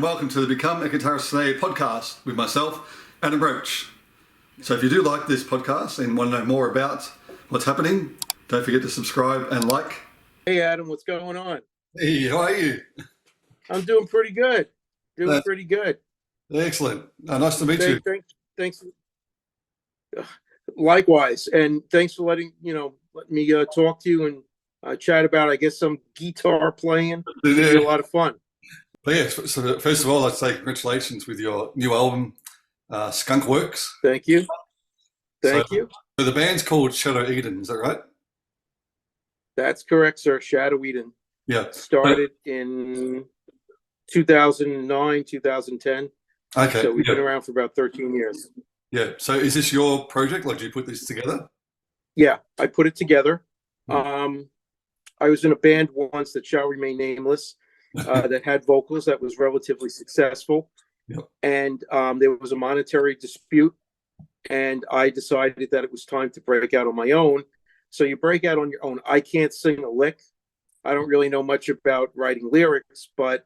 and welcome to the Become a Guitarist Today podcast with myself, Adam Roach. So if you do like this podcast and want to know more about what's happening, don't forget to subscribe and like. Hey Adam, what's going on? Hey, how are you? I'm doing pretty good. Pretty good. Excellent. Nice to meet you. Thanks. Likewise, and thanks for letting me talk to you and chat about, I guess, some guitar playing. It's be a lot of fun. But yeah, so first of all, I'd say congratulations with your new album, Skunkworks. Thank you. Thank you. So the band's called Shadow Eden, is that right? That's correct, sir. Shadow Eden. Yeah. Started in 2009, 2010. Okay. So we've been around for about 13 years. Yeah. So is this your project? Like, did you put this together? Yeah, I put it together. I was in a band once that shall remain nameless. That had vocals that was relatively successful. Yep. And there was a monetary dispute, and I decided that it was time to break out on my own. So you break out on your own. I can't sing a lick. I don't really know much about writing lyrics, but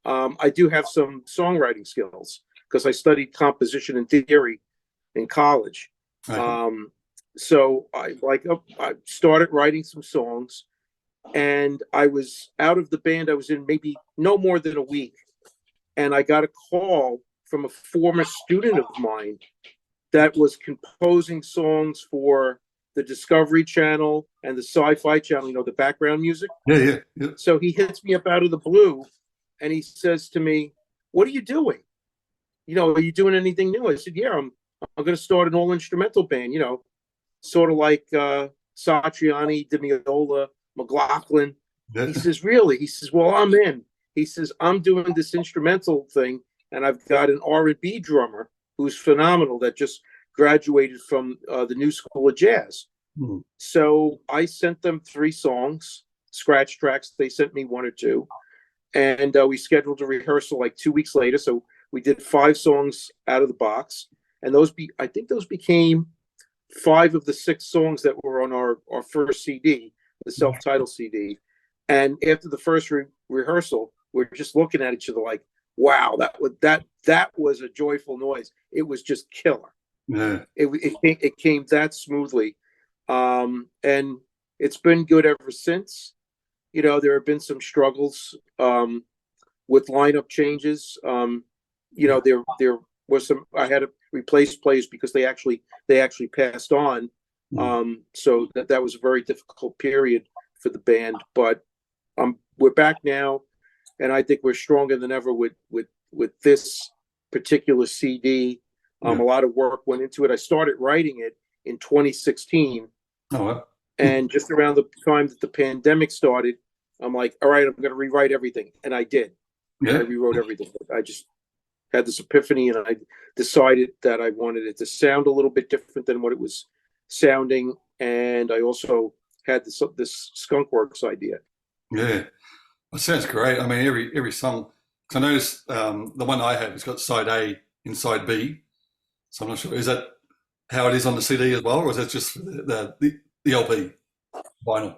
I do have some songwriting skills because I studied composition and theory in college. Okay. So I started writing some songs. And I was out of the band I was in maybe no more than a week. And I got a call from a former student of mine that was composing songs for the Discovery Channel and the Sci-Fi Channel, the background music. Yeah. So he hits me up out of the blue and he says to me, "What are you doing? Are you doing anything new?" I said, "Yeah, I'm going to start an all-instrumental band, sort of like Satriani, Demiola, McLaughlin." Yeah. He says, "Really?" He says, "Well, I'm in." He says, "I'm doing this instrumental thing, and I've got an R&B drummer who's phenomenal that just graduated from the New School of Jazz." Mm. So I sent them 3 songs, scratch tracks. They sent me 1 or 2, and we scheduled a rehearsal like 2 weeks later. So we did 5 songs out of the box, and I think those became 5 of the 6 songs that were on our first CD. The self-titled CD. And after the first rehearsal, we're just looking at each other like, wow, that was a joyful noise. It was just killer. Yeah. It came that smoothly. And it's been good ever since. There have been some struggles with lineup changes. There was some, I had to replace players because they actually passed on. So that was a very difficult period for the band, but we're back now, and I think we're stronger than ever with this particular CD. A lot of work went into it. I started writing it in 2016. Oh, wow. And just around the time that the pandemic started, I'm like, all right, I'm going to rewrite everything, and I did. Yeah. I rewrote everything. I just had this epiphany, and I decided that I wanted it to sound a little bit different than what it was sounding, and I also had this Skunkworks idea. Yeah, that sounds great. I mean, every song. Cause I noticed the one I have has got side A and side B, so I'm not sure, is that how it is on the CD as well, or is that just the LP vinyl?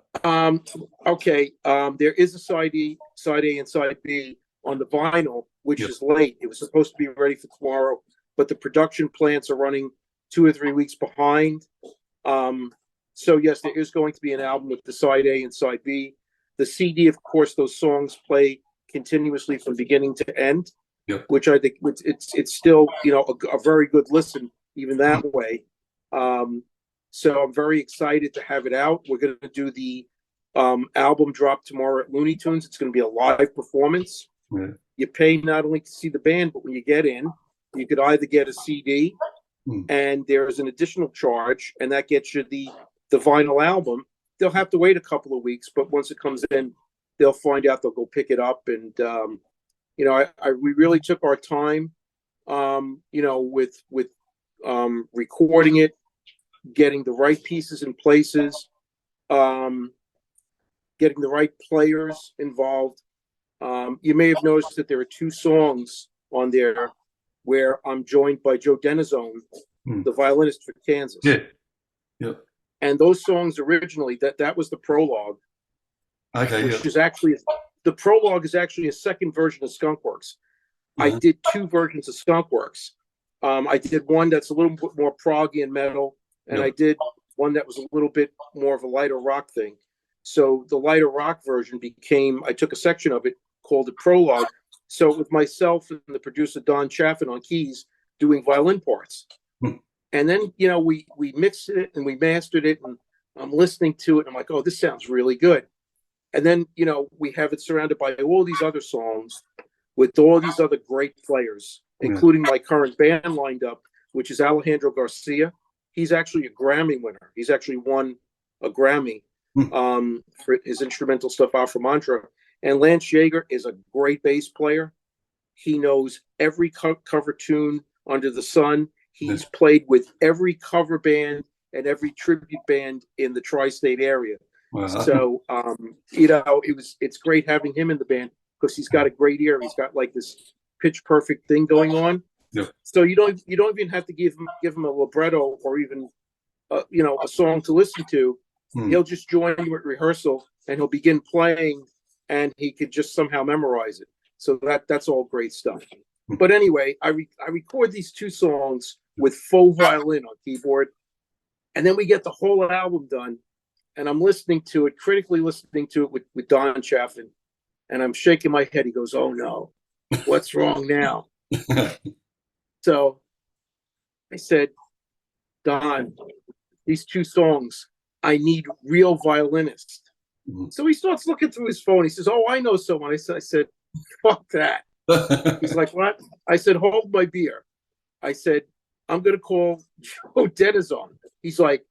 Okay. There is a side A, and side B on the vinyl, which is late. It was supposed to be ready for tomorrow, but the production plants are running 2 or 3 weeks behind. So yes, there is going to be an album with the side A and side B. The CD, of course, those songs play continuously from beginning to end, which I think it's still a very good listen even that way. So I'm very excited to have it out. We're going to do the album drop tomorrow at Looney Tunes. It's going to be a live performance. Yeah. You pay not only to see the band, but when you get in, you could either get a CD, and there is an additional charge, and that gets you the vinyl album. They'll have to wait a couple of weeks, but once it comes in, they'll find out. They'll go pick it up, and we really took our time, with recording it, getting the right pieces in places, getting the right players involved. You may have noticed that there are 2 songs on there where I'm joined by Joe Denizone, the violinist for Kansas. Yeah. Yep. And those songs originally, that was the prologue. Okay. Which is actually, the prologue is actually a second version of Skunkworks. I did 2 versions of Skunkworks. I did one that's a little bit more proggy and metal, and I did one that was a little bit more of a lighter rock thing. So the lighter rock version became, I took a section of it, called it Prologue. So with myself and the producer Don Chaffin on keys doing violin parts. And then, we mixed it and we mastered it, and I'm listening to it and I'm like, oh, this sounds really good. And then, we have it surrounded by all these other songs with all these other great players, including my current band lined up, which is Alejandro Garcia. He's actually a Grammy winner. He's actually won a Grammy for his instrumental stuff out for Mantra. And Lance Jaeger is a great bass player. He knows every cover tune under the sun. He's played with every cover band and every tribute band in the tri-state area. Wow. So, it's great having him in the band because he's got a great ear. He's got like this pitch perfect thing going on. Yep. So you don't even have to give him a libretto or even a song to listen to. He'll just join you at rehearsal and he'll begin playing, and he could just somehow memorize it. So that's all great stuff. But anyway, I record these 2 songs with faux violin on keyboard, and then we get the whole album done. And I'm critically listening to it with Don Chaffin, and I'm shaking my head. He goes, "Oh no, what's wrong now?" So I said, "Don, these 2 songs, I need real violinists." So he starts looking through his phone. He says, "Oh, I know someone." I said, "Fuck that." He's like, "What?" I said, "Hold my beer." I said, "I'm going to call Joe Denizon." He's like,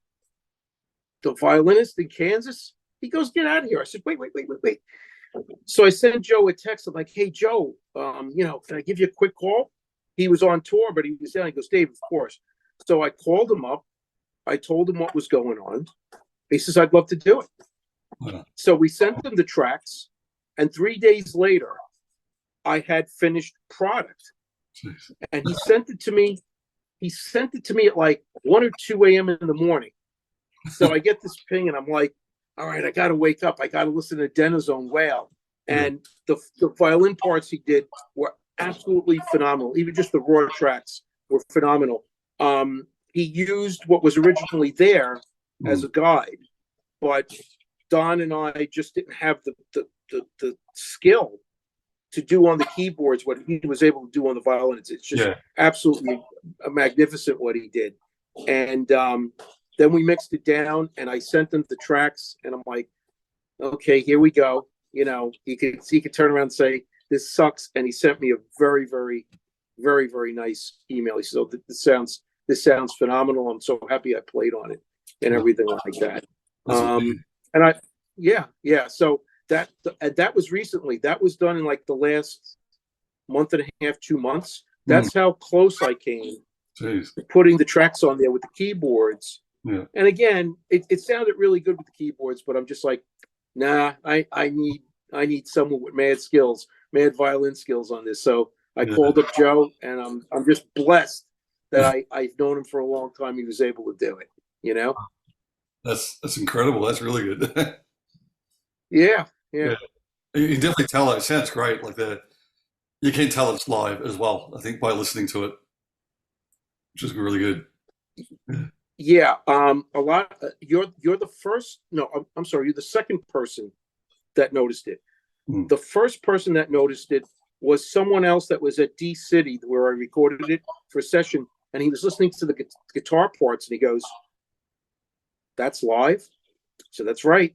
"The violinist in Kansas?" He goes, "Get out of here." I said, wait. So I sent Joe a text. I'm like, "Hey, Joe, can I give you a quick call?" He was on tour, but he was down. He goes, "Dave, of course." So I called him up. I told him what was going on. He says, "I'd love to do it." So we sent him the tracks, and 3 days later, I had finished product. And he sent it to me. He sent it to me at like 1 or 2 a.m. in the morning. So I get this ping, and I'm like, all right, I got to wake up. I got to listen to Denizon wail. And the violin parts he did were absolutely phenomenal. Even just the raw tracks were phenomenal. He used what was originally there as a guide, but Don and I just didn't have the skill to do on the keyboards what he was able to do on the violin. It's just absolutely magnificent what he did. And then we mixed it down, and I sent him the tracks, and I'm like, okay, here we go. He could turn around and say, "This sucks," and he sent me a very, very, very, very nice email. He said, "Oh, this sounds phenomenal. I'm so happy I played on it," and everything like that. So that was recently. That was done in like the last month and a half, 2 months. That's how close I came to putting the tracks on there with the keyboards. Yeah. And again, it sounded really good with the keyboards, but I'm just like, nah, I need someone with mad violin skills on this. So I called up Joe, and I'm just blessed that I've known him for a long time. He was able to do it. That's incredible. That's really good. Yeah. You can definitely tell it sounds great. Like you can tell it's live as well, I think, by listening to it, which is really good. Yeah. A lot. You're the first. No, I'm sorry. You're the second person that noticed it. The first person that noticed it was someone else that was at D City where I recorded it for a session, and he was listening to the guitar parts, and he goes, "That's live?" So that's right.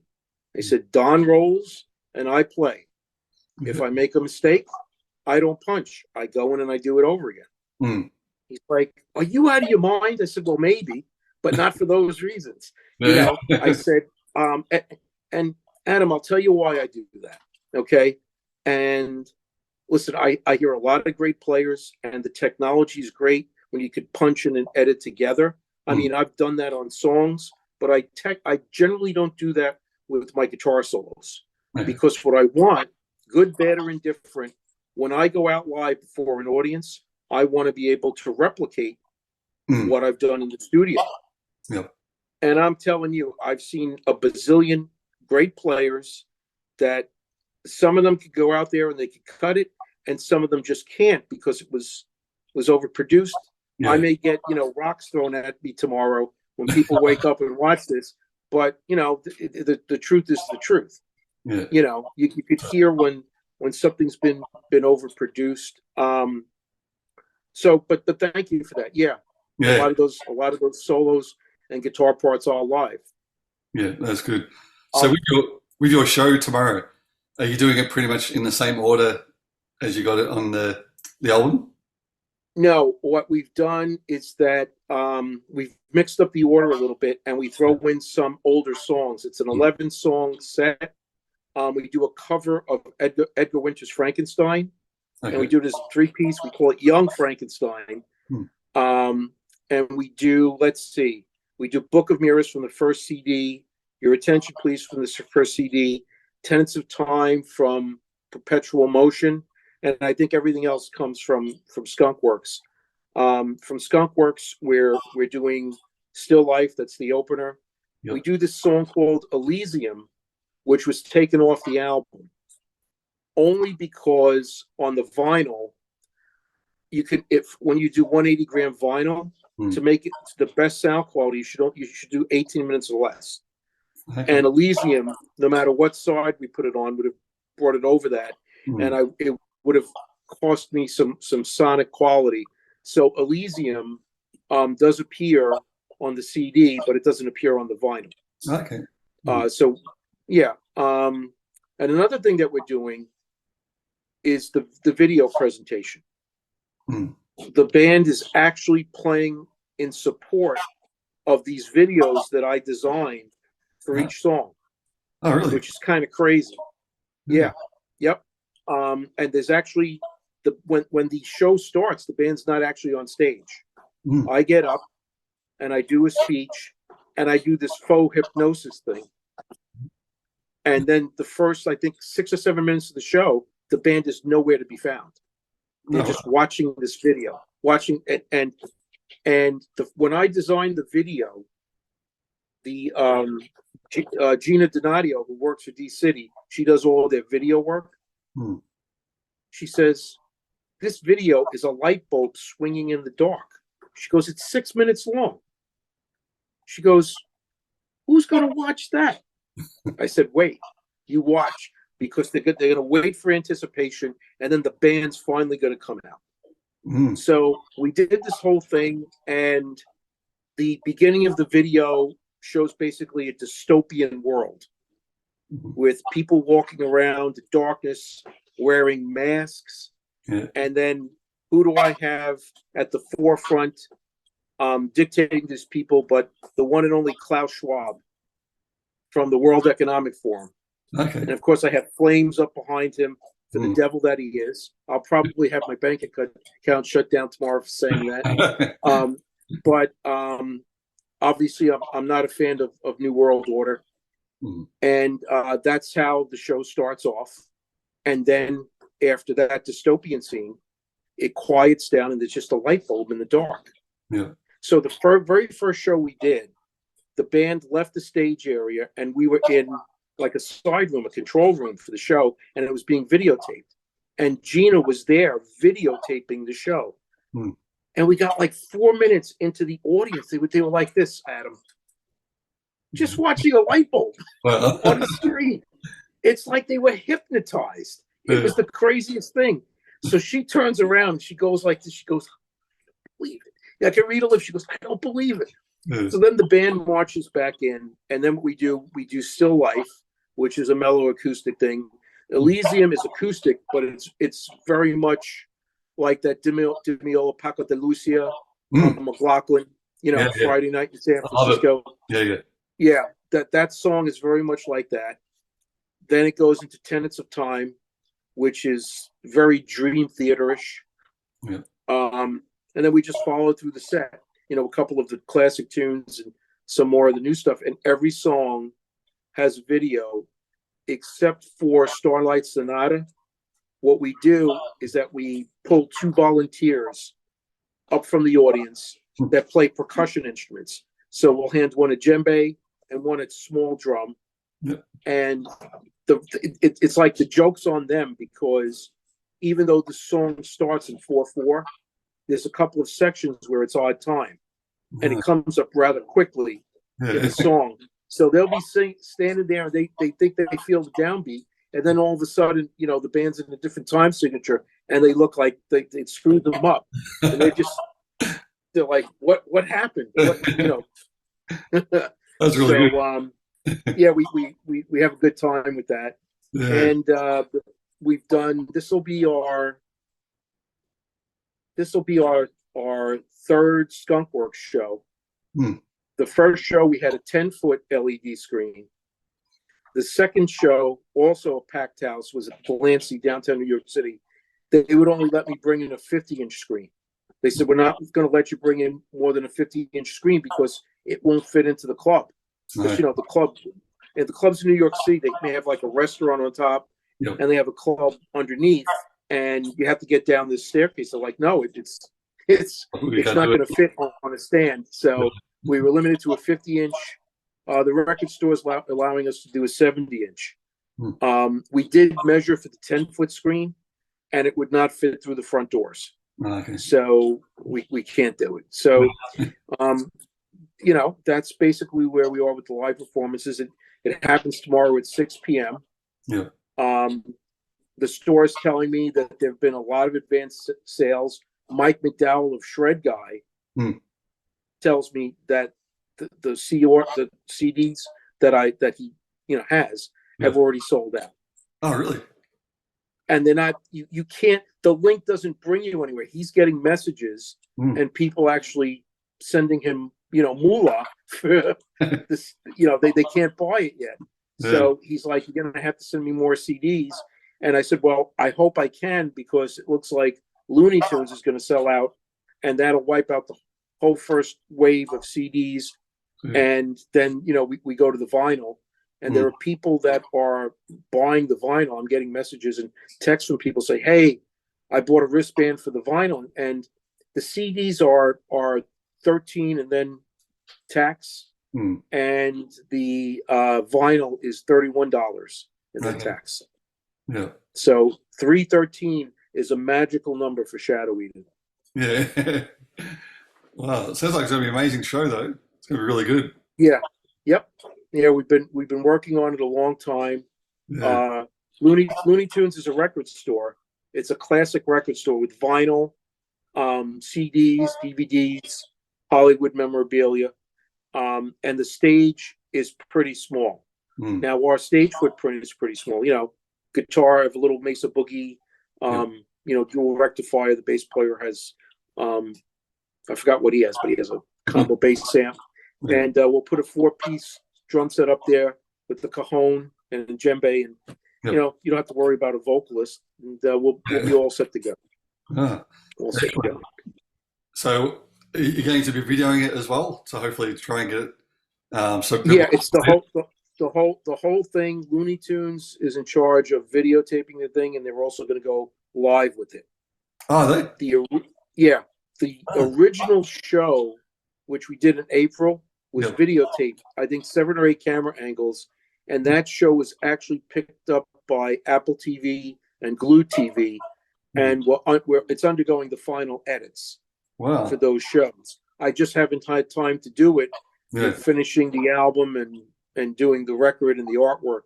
They said, "Don rolls and I play. If I make a mistake, I don't punch. I go in and I do it over again." He's like, "Are you out of your mind?" I said, "Well, maybe, but not for those reasons." I said, and Adam, I'll tell you why I do that. Okay. And listen, I hear a lot of great players, and the technology is great when you could punch in and edit together. I mean, I've done that on songs, but I generally don't do that with my guitar solos, because what I want, good, bad, or indifferent, when I go out live before an audience, I want to be able to replicate what I've done in the studio. Yep. And I'm telling you, I've seen a bazillion great players that some of them could go out there and they could cut it. and some of them just can't because it was overproduced. Yeah. I may get, rocks thrown at me tomorrow when people wake up and watch this, but the truth is the truth. Yeah. You could hear when something's been overproduced. But thank you for that. Yeah. Yeah. A lot of those solos and guitar parts are live. Yeah, that's good. So with your show tomorrow, are you doing it pretty much in the same order as you got it on the album? No, what we've done is that we've mixed up the order a little bit, and we throw in some older songs. It's an 11-song set. We do a cover of Edgar Winter's Frankenstein, and we do this 3-piece. We call it Young Frankenstein. And we do, we do Book of Mirrors from the first CD, Your Attention Please from the first CD, Tenets of Time from Perpetual Motion, and I think everything else comes from Skunkworks. From Skunkworks, we're doing Still Life, that's the opener. Yep. We do this song called Elysium, which was taken off the album, only because on the vinyl, when you do 180-gram vinyl, to make it the best sound quality, you should do 18 minutes or less. Okay. And Elysium, no matter what side we put it on, would have brought it over that, and it would have cost me some sonic quality. So Elysium does appear on the CD, but it doesn't appear on the vinyl. Okay. So yeah. And another thing that we're doing is the video presentation. The band is actually playing in support of these videos that I designed for each song. Oh, really? Which is kind of crazy. Yeah. Yep. And there's actually when the show starts, the band's not actually on stage. I get up and I do a speech and I do this faux hypnosis thing. And then the first, I think, 6 or 7 minutes of the show, the band is nowhere to be found. They're just watching this video, when I designed the video, the Gina Donadio, who works for D-City, she does all their video work. She says, this video is a light bulb swinging in the dark. She goes, it's 6 minutes long. She goes, who's going to watch that? I said, wait, you watch, because they're going to wait for anticipation, and then the band's finally going to come out. So we did this whole thing, and the beginning of the video shows basically a dystopian world with people walking around in darkness, wearing masks. And then who do I have at the forefront dictating these people but the one and only Klaus Schwab from the World Economic Forum. Okay. And of course I have flames up behind him for the devil that he is. I'll probably have my bank account shut down tomorrow for saying that. But obviously I'm not a fan of New World Order. And that's how the show starts off. And then after that dystopian scene, it quiets down and there's just a light bulb in the dark. Yeah. So the very first show we did, the band left the stage area and we were in like a side room, a control room for the show, and it was being videotaped. And Gina was there videotaping the show. And we got like 4 minutes into the audience. They were like this, Adam, just watching a light bulb on the screen. It's like they were hypnotized. It was the craziest thing. So she turns around, she goes like this. She goes, I don't believe it. I can read her lips. She goes, I don't believe it. So then the band marches back in, and then we do Still Life, which is a mellow acoustic thing. Elysium is acoustic, but it's very much like that Dimiola Paco de Lucia, McLaughlin, Friday Night in San Francisco. Yeah, that song is very much like that. Then it goes into Tenets of Time, which is very Dream Theater-ish. And then we just follow through the set, a couple of the classic tunes and some more of the new stuff. And every song has video except for Starlight Sonata. What we do is that we pull 2 volunteers up from the audience that play percussion instruments. So we'll hand one a djembe and one a small drum. And it's like the joke's on them because even though the song starts in 4/4, there's a couple of sections where it's odd time, and it comes up rather quickly in the song. So they'll be standing there, and they think they feel the downbeat, and then all of a sudden, the band's in a different time signature, and they look like they screwed them up, and they're like, what happened? That's really good. Yeah, we have a good time with that, and we've done. This will be our third Skunkworks show. The first show we had a 10-foot LED screen. The second show, also a packed house, was at Delancey, downtown New York City. They would only let me bring in a 50-inch screen. They said, we're not going to let you bring in more than a 50-inch screen because it won't fit into the club. Because, the clubs in New York City, they may have like a restaurant on top, and they have a club underneath, and you have to get down this staircase. They're like, no, it's not going to fit on a stand. So we were limited to a 50-inch. The record store is allowing us to do a 70-inch. We did measure for the 10-foot screen, and it would not fit through the front doors. Okay. So we can't do it. So, that's basically where we are with the live performances. It happens tomorrow at 6 p.m. Yeah. The store is telling me that there have been a lot of advanced sales. Mike McDowell of Shred Guy tells me that the CDs that he has have already sold out. Oh, really? And they're not. You can't. The link doesn't bring you anywhere. He's getting messages and people actually sending him moolah for this. They can't buy it yet. So he's like, you're going to have to send me more CDs. And I said, well, I hope I can, because it looks like Looney Tunes is going to sell out, and that'll wipe out the whole first wave of CDs. And then, we go to the vinyl, and there are people that are buying the vinyl. I'm getting messages and texts from people say, hey, I bought a wristband for the vinyl, and the CDs are $13 and then tax. And the vinyl is $31 and then tax. Yeah. So $313 is a magical number for Shadow Eater. Yeah. Wow. It sounds like it's going to be an amazing show, though. It's going to be really good. Yeah. Yep. Yeah, we've been working on it a long time. Yeah. Looney Tunes is a record store. It's a classic record store with vinyl, CDs, DVDs, Hollywood memorabilia. And the stage is pretty small. Now, our stage footprint is pretty small. Guitar, I have a little Mesa Boogie, dual rectifier. The bass player has, I forgot what he has, but he has a combo bass amp. And we'll put a 4-piece drum set up there with the cajon and the djembe, and you don't have to worry about a vocalist, and we'll be all set to go. All set to go. So you're going to be videoing it as well, so hopefully try and get it. It's the whole thing. Looney Tunes is in charge of videotaping the thing, and they're also going to go live with it. Oh, they? The original show, which we did in April, was videotaped. I think 7 or 8 camera angles, and that show was actually picked up by Apple TV and Glue TV, and it's undergoing the final edits. Wow. For those shows. I just haven't had time to do it. Finishing the album and doing the record and the artwork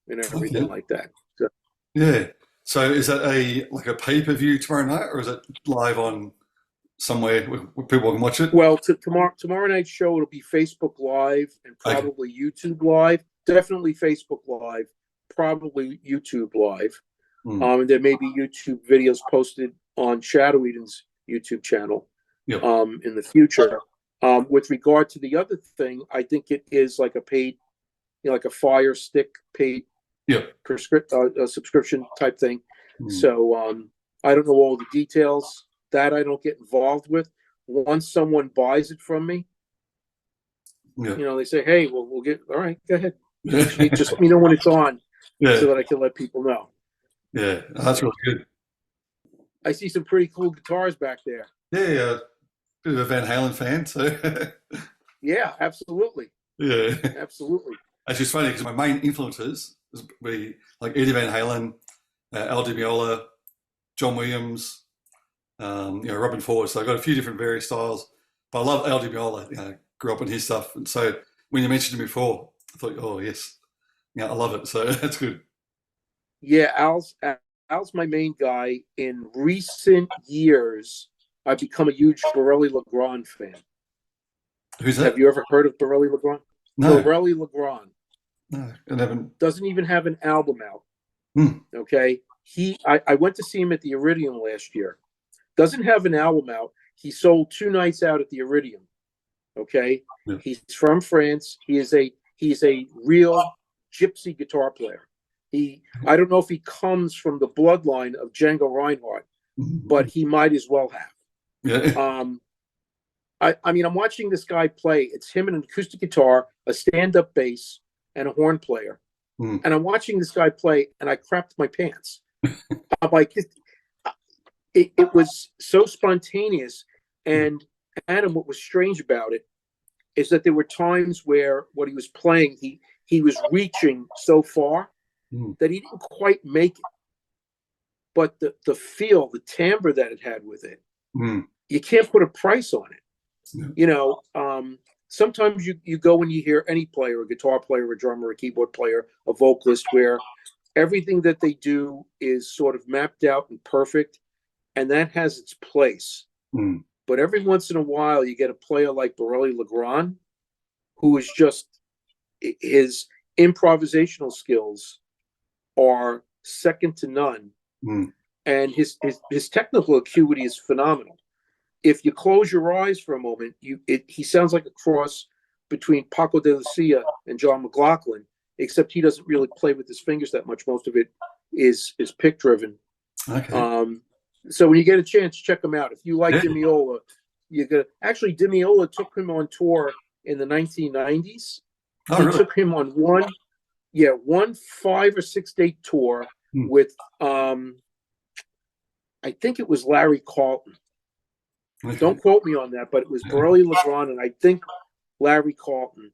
and everything like that. So. Yeah. So is that a pay-per-view tomorrow night, or is it live on somewhere where people can watch it? Well, tomorrow night's show, it'll be Facebook Live and probably YouTube Live. Definitely Facebook Live, probably YouTube Live. And there may be YouTube videos posted on Shadow Eden's YouTube channel in the future. With regard to the other thing, I think it is like a paid, like a Fire Stick paid subscription type thing. So I don't know all the details. That I don't get involved with. Once someone buys it from me, they say, hey, we'll get, all right, go ahead. Just let me know when it's on so that I can let people know. Yeah, that's really good. I see some pretty cool guitars back there. Yeah, bit of a Van Halen fan, so. Yeah, absolutely. Yeah. Absolutely. It's just funny because my main influences would be like Eddie Van Halen, Al Di Meola, John Williams, Robin Ford. So I've got a few different various styles. But I love Al Di Meola. Grew up on his stuff, and so when you mentioned him before, I thought, oh yes, I love it. So that's good. Yeah, Al's my main guy. In recent years, I've become a huge Borelli Legrand fan. Who's that? Have you ever heard of Borelli Legrand? No, Borelli Legrand no, I haven't. doesn't even have an album out. Hmm. Okay, I went to see him at the Iridium last year. Doesn't have an album out. He sold 2 nights out at the Iridium. Okay, Yeah. he's from France. He's a real gypsy guitar player. I don't know if he comes from the bloodline of Django Reinhardt, but he might as well have. Yeah. I mean, I'm watching this guy play. It's him and an acoustic guitar, a stand-up bass, and a horn player. And I'm watching this guy play, and I crapped my pants. I'm like, it was so spontaneous. And Adam, what was strange about it is that there were times where what he was playing, he was reaching so far that he didn't quite make it. But the feel, the timbre that it had with it, you can't put a price on it. Sometimes you go and you hear any player, a guitar player, a drummer, a keyboard player, a vocalist, where everything that they do is sort of mapped out and perfect, and that has its place. But every once in a while, you get a player like Borelli Legrand, who is just, his improvisational skills are second to none, and his technical acuity is phenomenal. If you close your eyes for a moment, he sounds like a cross between Paco de Lucia and John McLaughlin, except he doesn't really play with his fingers that much. Most of it is pick driven. Okay. So when you get a chance, check him out. If you like Di Meola, actually Di Meola took him on tour in the 1990s. Oh, really? Took him on one 5 or 6 date tour with I think it was Larry Carlton. Okay. Don't quote me on that, but it was Borelli Legrand and I think Larry Carlton.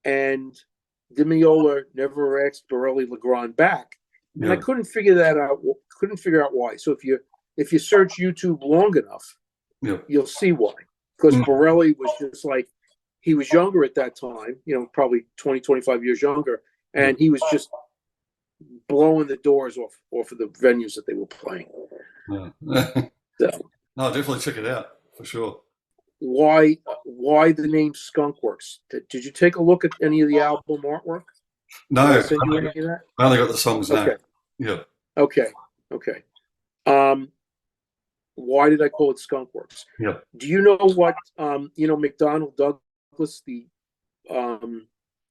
And Di Meola never asked Borelli Legrand back, and I couldn't figure that out. Couldn't figure out why. So if you search YouTube long enough, you'll see why. Because Borelli was just like, he was younger at that time, probably 20, 25 years younger, and he was just blowing the doors off of the venues that they were playing. So, no, definitely check it out for sure. Why the name Skunkworks? Did you take a look at any of the album artwork? No, Did I send you any of that? I only got the songs now. Okay. Yeah. Okay. Why did I call it Skunkworks? Yeah. Do you know what McDonnell Douglas, the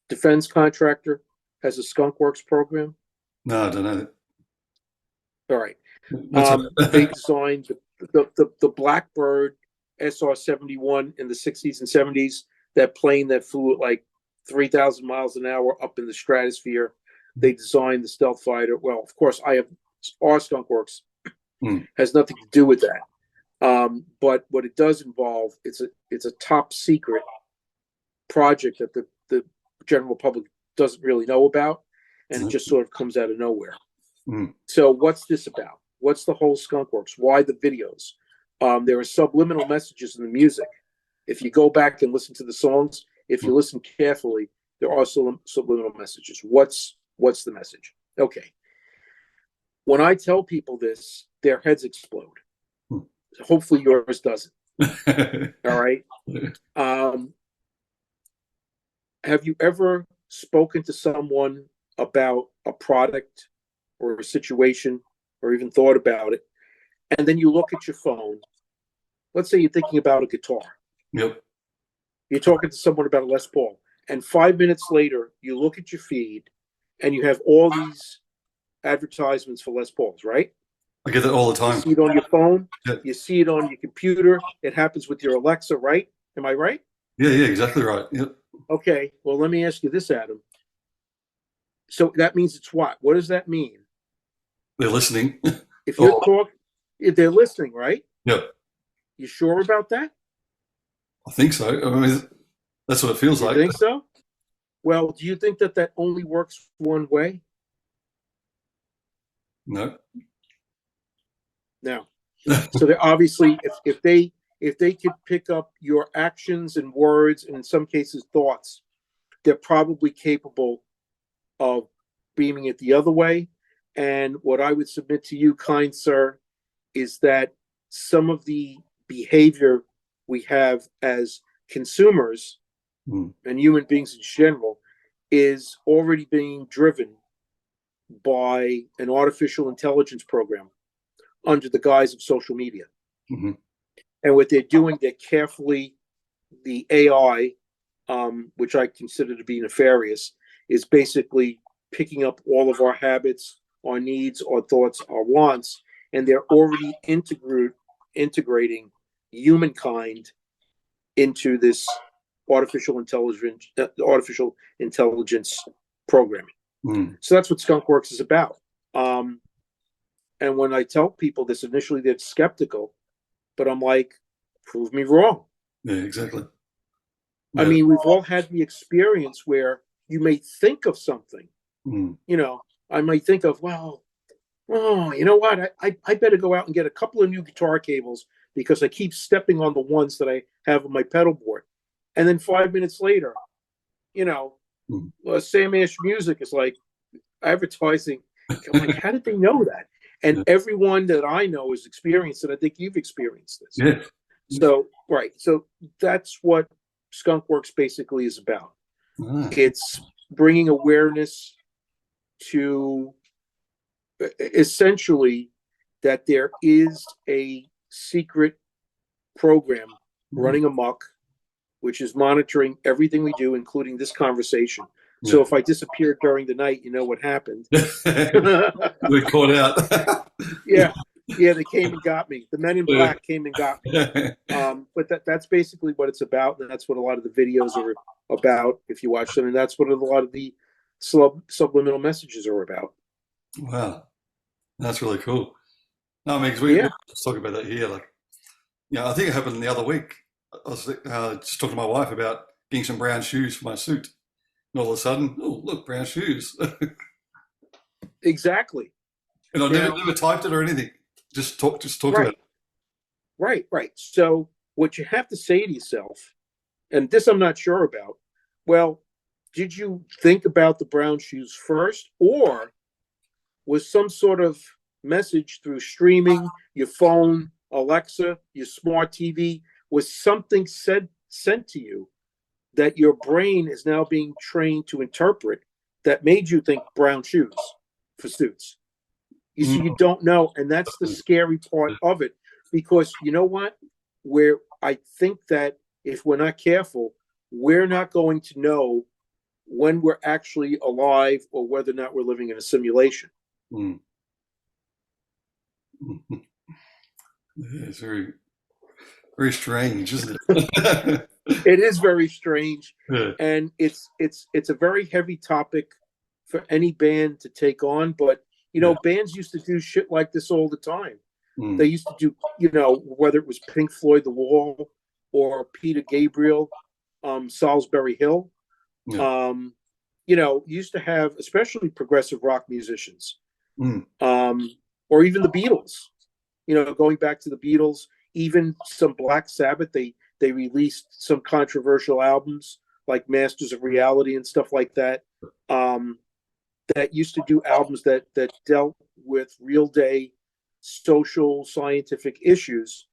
defense contractor, has a Skunkworks program? No, I don't know. All right. They designed the Blackbird SR-71 in the 60s and 70s, that plane that flew at like 3,000 miles an hour up in the stratosphere. They designed the stealth fighter. Well, of course, our Skunkworks has nothing to do with that. But what it does involve, it's a top secret project that the general public doesn't really know about, and it just sort of comes out of nowhere. So what's this about? What's the whole Skunkworks? Why the videos? There are subliminal messages in the music. If you go back and listen to the songs, if you listen carefully, there are subliminal messages. What's the message? Okay. When I tell people this, their heads explode. Hopefully yours doesn't. All right. Have you ever spoken to someone about a product or a situation, or even thought about it, and then you look at your phone? Let's say you're thinking about a guitar. Yep. You're talking to someone about a Les Paul, and 5 minutes later, you look at your feed, and you have all these advertisements for Les Pauls, right? I get that all the time. You see it on your phone. Yeah. You see it on your computer. It happens with your Alexa, right? Am I right? Yeah, exactly right. Yep. Okay. Well, let me ask you this, Adam. So that means it's what? What does that mean? They're listening. If you're if they're listening, right? Yep. You sure about that? I think so. I mean, that's what it feels like. You think so? Well, do you think that only works one way? No. No. So they're obviously, if they could pick up your actions and words, and in some cases thoughts, they're probably capable of beaming it the other way. And what I would submit to you, kind sir, is that some of the behavior we have as consumers and human beings in general is already being driven by an artificial intelligence program under the guise of social media. Mm-hmm. And what they're doing, they're carefully, the AI, which I consider to be nefarious, is basically picking up all of our habits, our needs, our thoughts, our wants, and they're already integrating humankind into this artificial intelligence programming. So that's what Skunkworks is about. And when I tell people this, initially they're skeptical, but I'm like, prove me wrong. Yeah, exactly. Yeah. I mean, we've all had the experience where you may think of something. You know, I might think of, well, oh, you know what? I better go out and get a couple of new guitar cables because I keep stepping on the ones that I have on my pedal board. And then 5 minutes later, you know, Sam Ash Music is like advertising. I'm like, how did they know that? And everyone that I know has experienced it. I think you've experienced this. Yeah. So, right. So that's what Skunkworks basically is about. It's bringing awareness to essentially that there is a secret program running amok, which is monitoring everything we do, including this conversation. So if I disappeared during the night, you know what happened. We're caught out. Yeah, they came and got me. The men in black came and got me. But that's basically what it's about, and that's what a lot of the videos are about, if you watch them, and that's what a lot of the subliminal messages are about. Wow, that's really cool. No, I mean, because we were talking about that here. Like, you know, I think it happened the other week. I was just talking to my wife about getting some brown shoes for my suit. And all of a sudden, oh, look, brown shoes. Exactly. And I never typed it or anything. Just talked about it. Right. So what you have to say to yourself, and this I'm not sure about, well, did you think about the brown shoes first, or was some sort of message through streaming, your phone, Alexa, your smart TV, was something sent to you that your brain is now being trained to interpret that made you think brown shoes for suits? You see, you don't know, and that's the scary part of it, because you know what? Where I think that if we're not careful, we're not going to know when we're actually alive or whether or not we're living in a simulation. It's very, very strange, isn't it? It is very strange, and it's a very heavy topic for any band to take on. But you know, bands used to do shit like this all the time. They used to do, you know, whether it was Pink Floyd, The Wall, or Peter Gabriel, Salisbury Hill. You know, used to have especially progressive rock musicians, or even the Beatles. You know, going back to the Beatles, even some Black Sabbath, they released some controversial albums like Masters of Reality and stuff like that. That used to do albums that dealt with real day social scientific issues,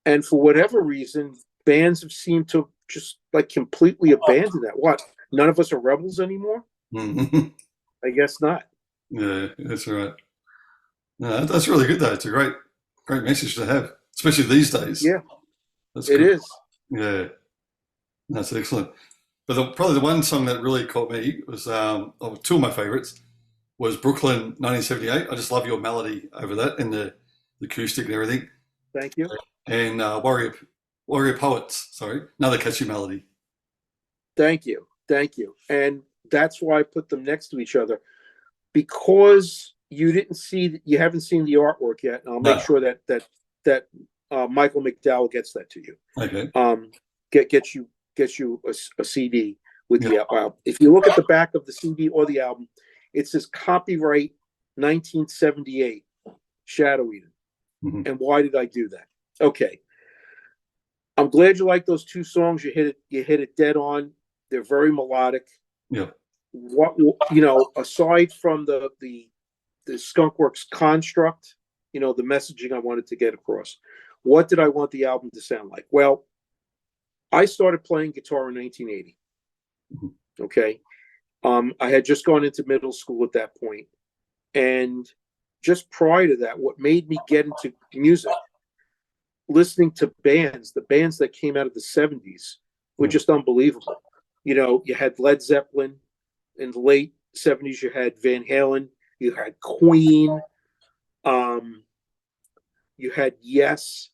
and for whatever reason, bands have seemed to just like completely abandon that. What? None of us are rebels anymore? I guess not. Yeah, that's right. No, that's really good though. It's a great message to have, especially these days. Yeah, that's it is. Yeah, that's excellent. But probably the one song that really caught me was two of my favorites was Brooklyn 1978. I just love your melody over that and the acoustic and everything. Thank you. And Warrior Poets. Sorry, another catchy melody. Thank you. And that's why I put them next to each other, because you haven't seen the artwork yet, and I'll make sure that Michael McDowell gets that to you. Okay. Get you a CD with the album. If you look at the back of the CD or the album, it says copyright 1978 Shadow Eater. Mhm. And why did I do that? Okay. I'm glad you like those two songs. You hit it dead on. They're very melodic. Yeah. What, aside from the Skunkworks construct, the messaging I wanted to get across, what did I want the album to sound like? Well, I started playing guitar in 1980. Mhm. Okay. I had just gone into middle school at that point. And just prior to that, what made me get into music, listening to the bands that came out of the 70s were Yeah. just unbelievable. You had Led Zeppelin in the late 70s, you had Van Halen, you had Queen, um, you had Yes,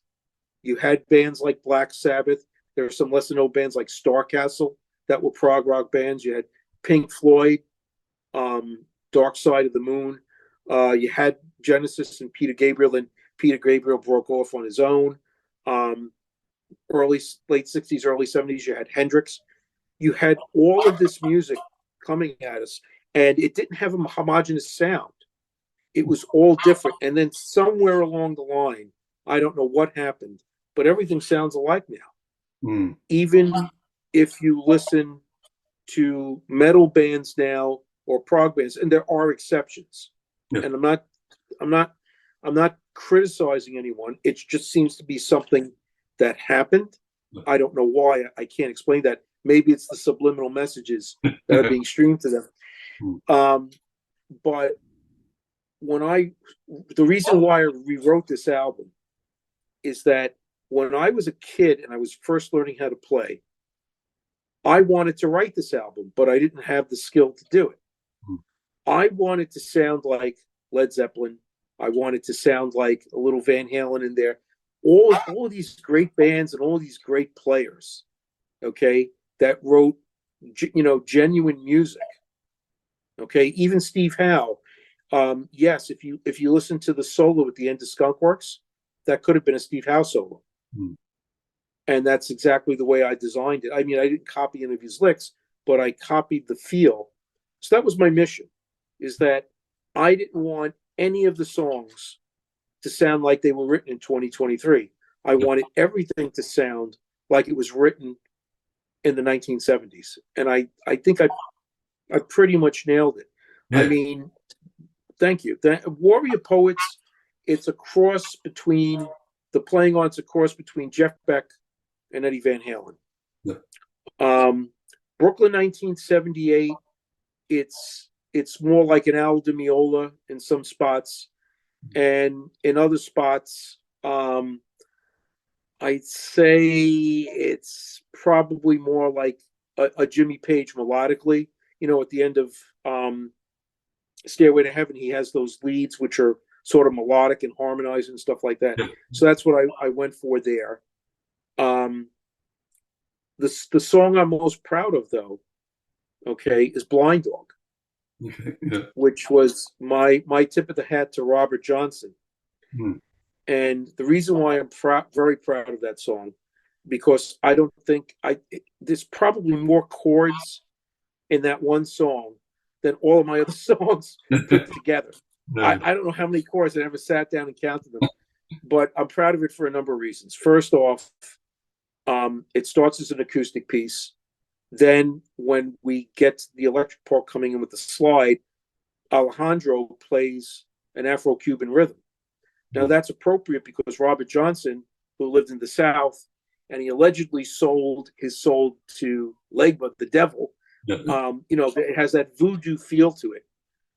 you had bands like Black Sabbath. There are some lesser known bands like Starcastle that were prog rock bands. You had Pink Floyd, Dark Side of the Moon. You had Genesis and Peter Gabriel, and Peter Gabriel broke off on his own. Um, late 60s, early 70s, you had Hendrix. You had all of this music coming at us, and it didn't have a homogenous sound. It was all different. And then somewhere along the line, I don't know what happened, but everything sounds alike now. Mm. Even if you listen to metal bands now or prog bands, and there are exceptions. Yeah. And I'm not criticizing anyone. It just seems to be something that happened. I don't know why. I can't explain that. Maybe it's the subliminal messages that are being streamed to them. But the reason why I rewrote this album is that when I was a kid and I was first learning how to play, I wanted to write this album, but I didn't have the skill to do it. I wanted to sound like Led Zeppelin. I wanted to sound like a little Van Halen in there. All of these great bands and all these great players, okay, that wrote, genuine music. Okay, even Steve Howe. Yes, if you listen to the solo at the end of Skunkworks, that could have been a Steve Howe solo. And that's exactly the way I designed it. I mean, I didn't copy any of his licks, but I copied the feel. So that was my mission, is that I didn't want any of the songs to sound like they were written in 2023. I wanted everything to sound like it was written in the 1970s. And I think I pretty much nailed it. Yeah. I mean, thank you. Warrior Poets, it's a cross between the playing on, it's a cross between Jeff Beck and Eddie Van Halen. Yeah. Brooklyn 1978, it's more like an Al Di Meola in some spots, and in other spots, I'd say it's probably more like a Jimmy Page melodically. At the end of Stairway to Heaven, he has those leads which are sort of melodic and harmonized and stuff like that. Yeah. So that's what I went for there. The song I'm most proud of, though, okay, is Blind Dog, Yeah. which was my tip of the hat to Robert Johnson. And the reason why I'm very proud of that song, because I don't think there's probably more chords in that one song than all of my other songs put together. Yeah. I don't know how many chords. I never sat down and counted them, but I'm proud of it for a number of reasons. First off, it starts as an acoustic piece. Then when we get to the electric part coming in with the slide, Alejandro plays an Afro-Cuban rhythm. Now that's appropriate because Robert Johnson, who lived in the South, and he allegedly sold his soul to Legba, the devil. It has that voodoo feel to it.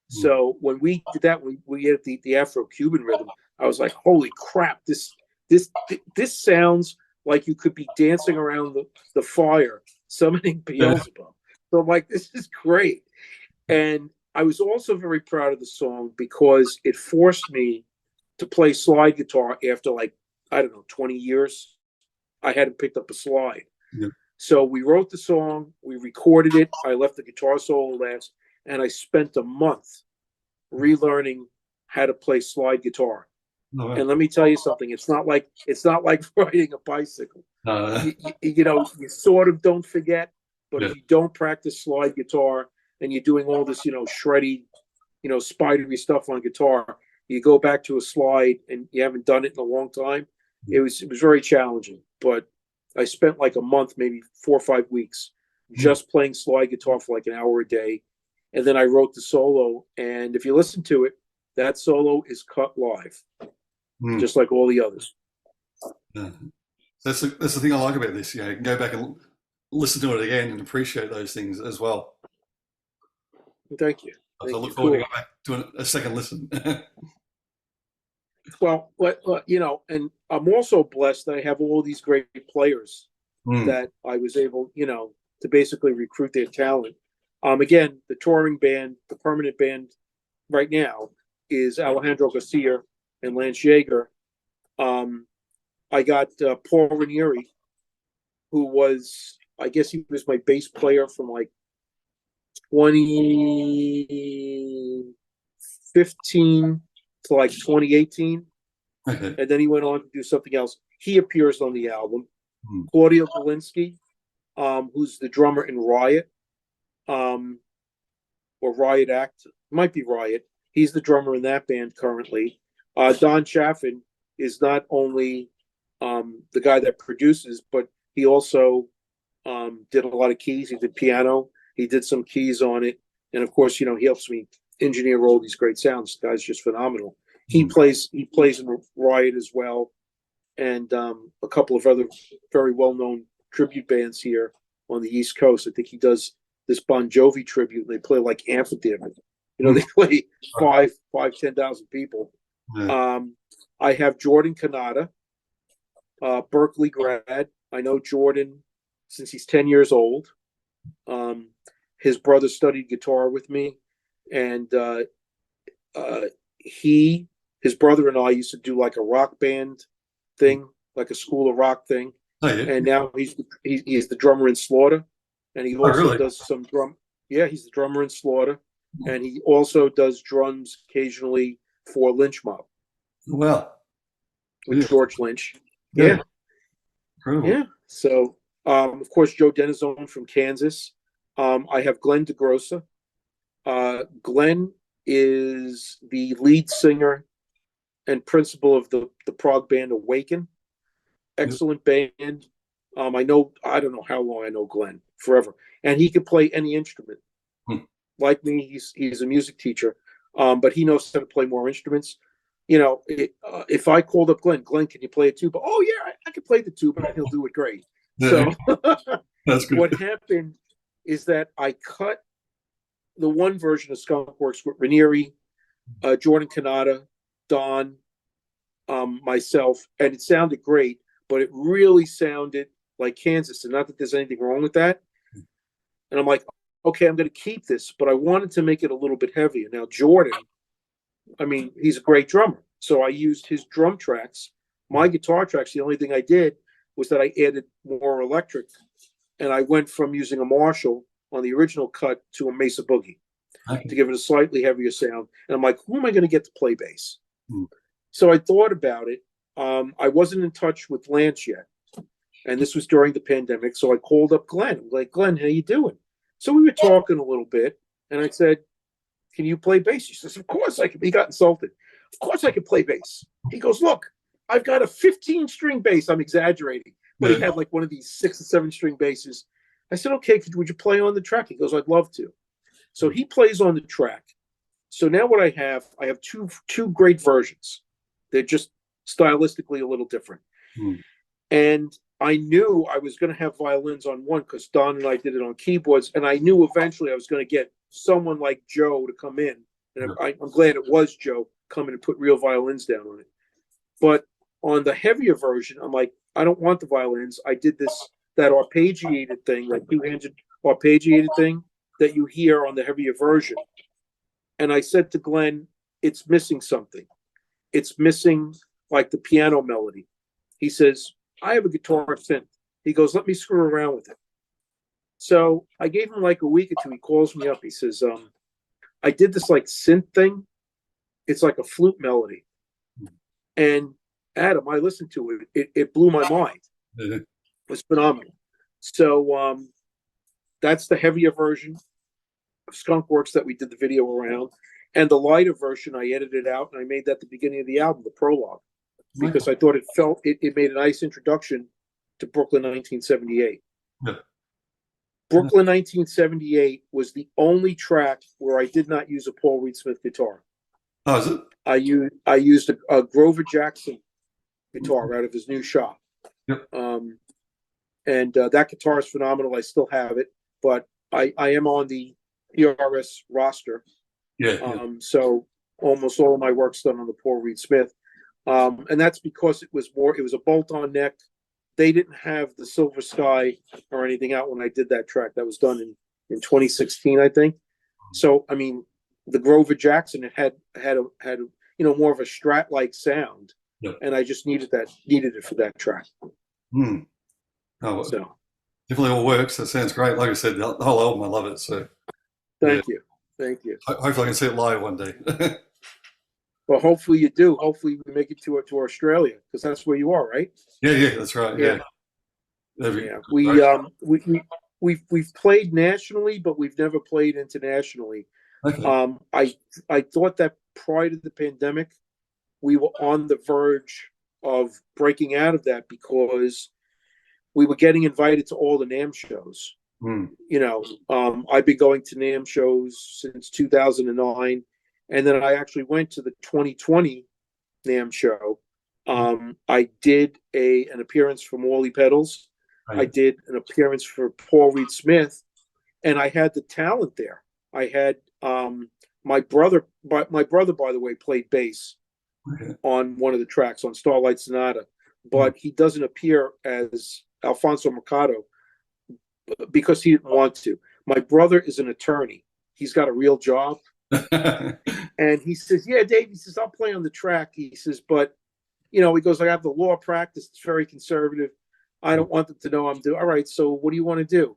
So when we did that, we had the Afro-Cuban rhythm. I was like, holy crap, this sounds like you could be dancing around the fire, summoning Beelzebub. So I'm like, this is great. And I was also very proud of the song because it forced me to play slide guitar after 20 years. I hadn't picked up a slide. Yeah. So we wrote the song, we recorded it. I left the guitar solo last, and I spent a month relearning how to play slide guitar. Oh, and let me tell you something. It's not like riding a bicycle. You sort of don't forget, but if you don't practice slide guitar and you're doing all this, shreddy, spidery stuff on guitar, you go back to a slide and you haven't done it in a long time. It was very challenging, but I spent like a month, maybe 4 or 5 weeks, just playing slide guitar for like an hour a day. And then I wrote the solo. And if you listen to it, that solo is cut live, just like all the others. Yeah. That's the thing I like about this. You know, you can go back and listen to it again and appreciate those things as well. Thank you. I Thank look you. forward to Cool. go back to a second listen. Well, you know, and I'm also blessed that I have all these great players that I was able, you know, to basically recruit their talent. Again, the touring band, the permanent band right now is Alejandro Garcia and Lance Yeager. I got Paul Ranieri, who was, I guess he was my bass player from like 2015 to like 2018. Okay. And then he went on to do something else. He appears on the album. Claudio Galinsky, who's the drummer in Riot, or Riot Act, might be Riot. He's the drummer in that band currently. Don Chaffin is not only the guy that produces, but he also did a lot of keys. He did piano. He did some keys on it. And of course, you know, he helps me engineer all these great sounds. The guy's just phenomenal. He plays in Riot as well, and a couple of other very well-known tribute bands here on the East Coast. I think he does this Bon Jovi tribute. And they play like amphitheater. You know, they play 10,000 people. Yeah. I have Jordan Kanata, Berkeley grad. I know Jordan since he's 10 years old. His brother studied guitar with me, and his brother and I used to do like a rock band thing, like a school of rock thing. Oh, yeah. And now he's the drummer in Slaughter, and he also really? does some drum. Yeah, he's the drummer in Slaughter, and he also does drums occasionally for Lynch Mob. Wow. With George Lynch. Yeah. Yeah. So, of course, Joe Denizone from Kansas. I have Glenn DeGrossa. Glenn is the lead singer and principal of the prog band Awaken. Excellent band. I don't know how long I know Glenn, forever. And he can play any instrument. Like me, he's a music teacher, but he knows how to play more instruments. You know, if I called up Glenn, can you play a tuba? Oh, yeah, I can play the tuba, and he'll do it great. So that's good. What happened is that I cut the one version of Skunkworks with Ranieri, Jordan Kanata, Don, myself, and it sounded great, but it really sounded like Kansas. And not that there's anything wrong with that. And I'm like, okay, I'm going to keep this, but I wanted to make it a little bit heavier. Now, Jordan, I mean, he's a great drummer. So I used his drum tracks. My guitar tracks, the only thing I did was that I added more electric. And I went from using a Marshall on the original cut to a Mesa Boogie to give it a slightly heavier sound. And I'm like, who am I going to get to play bass? So I thought about it. I wasn't in touch with Lance yet. And this was during the pandemic. So I called up Glenn. I'm like, Glenn, how you doing? So we were talking a little bit. And I said, can you play bass? He says, of course I can. He got insulted. Of course I can play bass. He goes, look, I've got a 15-string bass. I'm exaggerating. But he had like one of these 6 or 7-string basses. I said, okay, would you play on the track? He goes, I'd love to. So he plays on the track. So now what I have two great versions. They're just stylistically a little different. And I knew I was going to have violins on one because Don and I did it on keyboards. And I knew eventually I was going to get someone like Joe to come in. And I'm glad it was Joe coming and put real violins down on it. But on the heavier version, I'm like, I don't want the violins. I did that arpeggiated thing, like two-handed arpeggiated thing that you hear on the heavier version. And I said to Glenn, it's missing something. It's missing like the piano melody. He says, I have a guitar synth. He goes, let me screw around with it. So I gave him like a week or two. He calls me up. He says, I did this like synth thing. It's like a flute melody. And Adam, I listened to it. It blew my mind. It was phenomenal. So that's the heavier version of Skunkworks that we did the video around. And the lighter version, I edited out and I made that the beginning of the album, the prologue, because I thought it made a nice introduction to Brooklyn 1978. Yeah. Brooklyn 1978 was the only track where I did not use a Paul Reed Smith guitar. Oh, is it? I used a Grover Jackson guitar out of his new shop. Yep. And that guitar is phenomenal. I still have it, but I am on the PRS roster. Yeah. So almost all of my work's done on the Paul Reed Smith. And that's because it was a bolt-on neck. They didn't have the Silver Sky or anything out when I did that track. That was done in 2016, I think. So, I mean, the Grover Jackson, it had more of a Strat-like sound. Yep. And I just needed it for that track. Oh, so definitely all works. That sounds great. Like I said, the whole album, I love it. So thank you. Hopefully I can see it live one day. Well, hopefully you do. Hopefully we make it to Australia, because that's where you are, right? Yeah, that's right. Yeah. We've played nationally, but we've never played internationally. Okay. I thought that prior to the pandemic, we were on the verge of breaking out of that because we were getting invited to all the NAMM shows. I've been going to NAMM shows since 2009, and then I actually went to the 2020 NAMM show. I did an appearance for Morley Pedals. I did an appearance for Paul Reed Smith, and I had the talent there. I had my brother, by the way, played bass on one of the tracks on Starlight Sonata, but he doesn't appear as Alfonso Mercado because he didn't want to. My brother is an attorney. He's got a real job. And he says, yeah, Dave, he says, I'll play on the track. He says, but, he goes, I have the law practice. It's very conservative. I don't want them to know I'm doing. All right, so what do you want to do?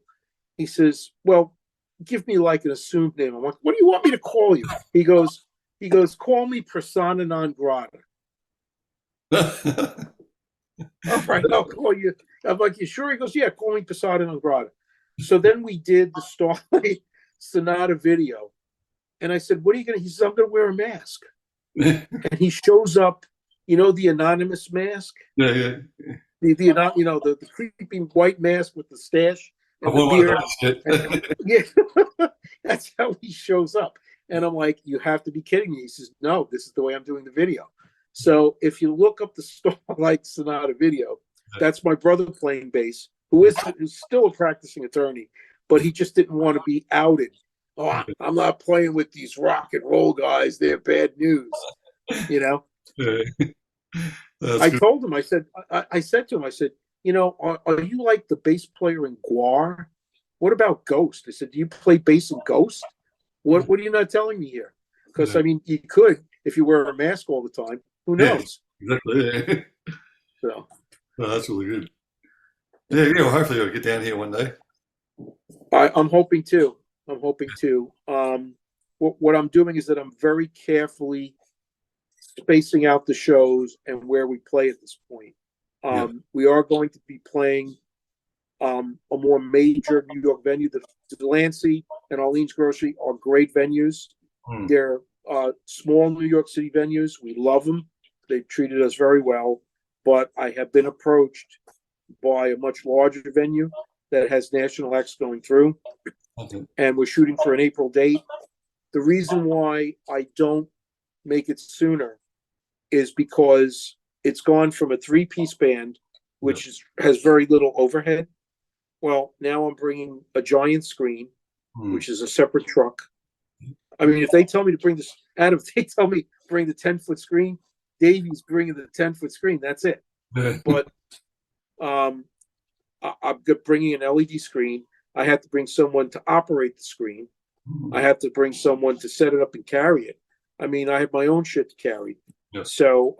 He says, well, give me like an assumed name. I'm like, what do you want me to call you? He goes, call me persona non grata. All right, I'll call you. I'm like, you sure? He goes, yeah, call me persona non grata. So then we did the Starlight Sonata video. And I said, what are you going to? He says, I'm going to wear a mask. And he shows up, the anonymous mask. Yeah. The creepy white mask with the stash and the beard. That's how he shows up. And I'm like, you have to be kidding me. He says, no, this is the way I'm doing the video. So if you look up the Starlight Sonata video, that's my brother playing bass, who's still a practicing attorney, but he just didn't want to be outed. Oh, I'm not playing with these rock and roll guys. They're bad news, I told him, I said to him, are you like the bass player in Guar? What about Ghost? I said, do you play bass in Ghost? What are you not telling me here? Because, you could if you wear a mask all the time. Who knows? Exactly. So. That's really good. Yeah, well, hopefully you'll get down here one day. I'm hoping to. What I'm doing is that I'm very carefully spacing out the shows and where we play at this point. We are going to be playing a more major New York venue. The Delancey and Arlene's Grocery are great venues. They're small New York City venues. We love them. They've treated us very well. But I have been approached by a much larger venue that has national acts going through. And we're shooting for an April date. The reason why I don't make it sooner is because it's gone from a 3-piece band, which has very little overhead. Well, now I'm bringing a giant screen, which is a separate truck. I mean, if they tell me to bring this, Adam, if they tell me bring the 10-foot screen, Davey's bringing the 10-foot screen. That's it. But I'm bringing an LED screen. I have to bring someone to operate the screen. I have to bring someone to set it up and carry it. I mean, I have my own shit to carry. So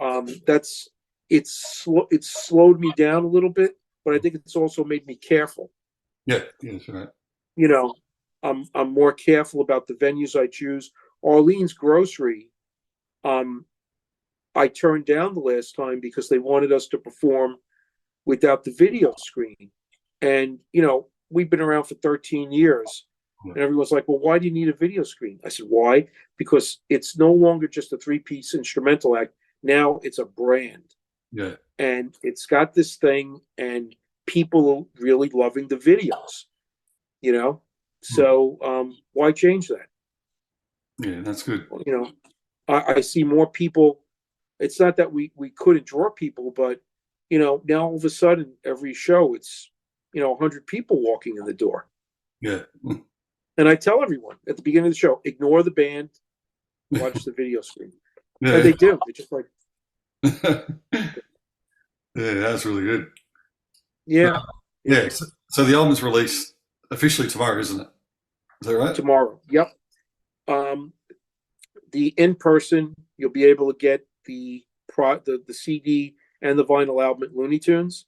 it's slowed me down a little bit, but I think it's also made me careful. Yeah, that's right. I'm more careful about the venues I choose. Arlene's Grocery, I turned down the last time because they wanted us to perform without the video screen. And, we've been around for 13 years. And everyone's like, well, why do you need a video screen? I said, why? Because it's no longer just a three-piece instrumental act. Now it's a brand. Yeah. And it's got this thing, and people are really loving the videos, you know? So why change that? Yeah, that's good. You know, I see more people. It's not that we couldn't draw people, but, you know, now all of a sudden, every show, it's, you know, 100 people walking in the door. Yeah. And I tell everyone at the beginning of the show, ignore the band, watch the video screen. Yeah. And they do. They're just like, yeah, that's really good. yeah. Yeah. So the album's released officially tomorrow, isn't it? Is that right? Tomorrow. Yep. The in-person, you'll be able to get the CD and the vinyl album at Looney Tunes.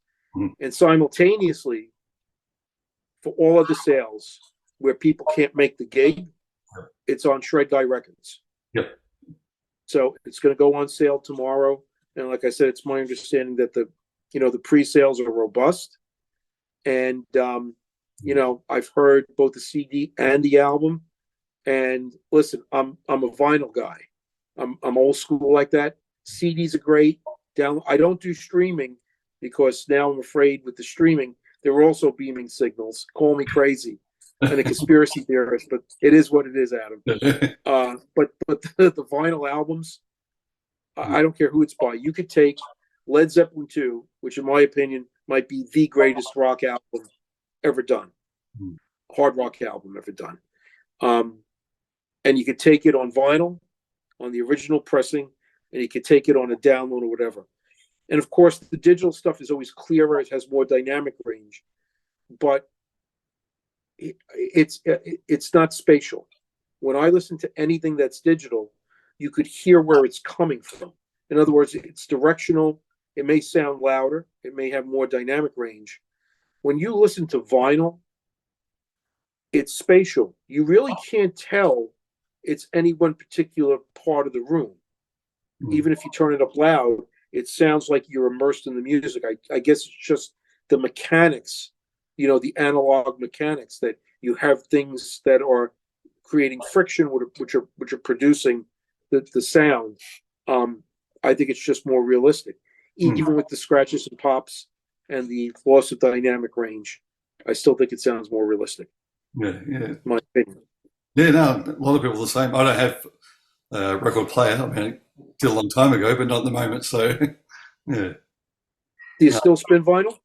And simultaneously, for all of the sales where people can't make the gig, it's on Shred Guy Records. Yep. So it's going to go on sale tomorrow. And like I said, it's my understanding that the pre-sales are robust. And, you know, I've heard both the CD and the album. And listen, I'm a vinyl guy. I'm old school like that. CDs are great. I don't do streaming because now I'm afraid with the streaming, they're also beaming signals. Call me crazy and a conspiracy theorist, but it is what it is, Adam. But the vinyl albums, I don't care who it's by. You could take Led Zeppelin 2, which in my opinion might be the greatest rock album ever done, hard rock album ever done. And you could take it on vinyl, on the original pressing, and you could take it on a download or whatever. And of course, the digital stuff is always clearer. It has more dynamic range, but it's not spatial. When I listen to anything that's digital, you could hear where it's coming from. In other words, it's directional. It may sound louder. It may have more dynamic range. When you listen to vinyl, it's spatial. You really can't tell it's any one particular part of the room. Even if you turn it up loud, it sounds like you're immersed in the music. I guess it's just the mechanics, you know, the analog mechanics, that you have things that are creating friction, which are producing the sound. I think it's just more realistic, even with the scratches and pops and the loss of dynamic range. I still think it sounds more realistic. Yeah, yeah. In my opinion. Yeah, no, a lot of people are the same. I don't have a record player. I mean, I did a long time ago, but not at the moment. So, yeah. Do you still spin vinyl?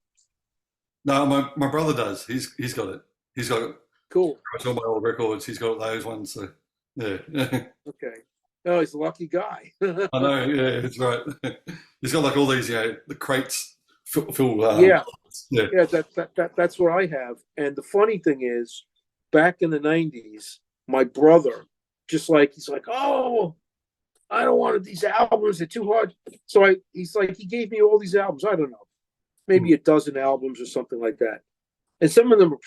No, my brother does. He's got it. He's got Cool. all my old records. He's got those ones. So, yeah. Okay. Oh, he's a lucky guy. I know. Yeah, it's right. He's got like all these, you know, the crates full. Yeah. Yeah. That's what I have. And the funny thing is, back in the 90s, my brother, he's like, oh, I don't want these albums. They're too hard. So he gave me all these albums. I don't know, maybe a dozen albums or something like that. And some of them are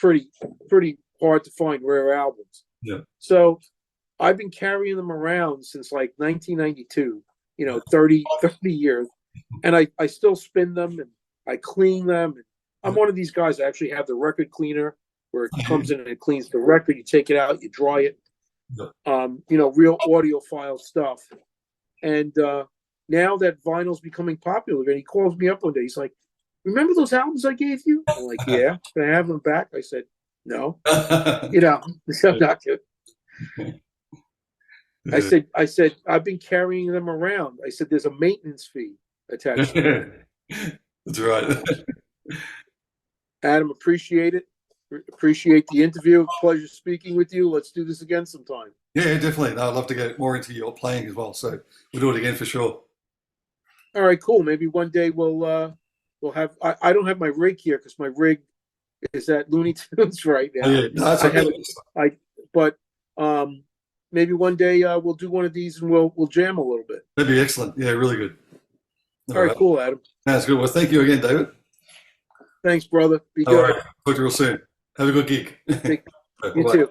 pretty hard to find, rare albums. Yeah. So I've been carrying them around since like 1992, you know, 30 years. And I still spin them and I clean them. And I'm one of these guys that actually have the record cleaner where it comes in and it cleans the record. You take it out, you dry it. You know, real audiophile stuff. And now that vinyl's becoming popular, and he calls me up one day. He's like, remember those albums I gave you? I'm like, yeah. Can I have them back? I said, no. You know, I'm not good. I said, I've been carrying them around. I said, there's a maintenance fee attached to it. That's right. Adam, appreciate it. Appreciate the interview. Pleasure speaking with you. Let's do this again sometime. Yeah, definitely. No, I'd love to get more into your playing as well. So we'll do it again for sure. All right, cool. Maybe one day we'll have. I don't have my rig here because my rig is at Looney Tunes right now. Oh, yeah. No, that's okay. But maybe one day we'll do one of these and we'll jam a little bit. That'd be excellent. Yeah, really good. All right, cool, Adam. That's good. Well, thank you again, David. Thanks, brother. Be good. All right. Talk to you real soon. Have a good gig. You too.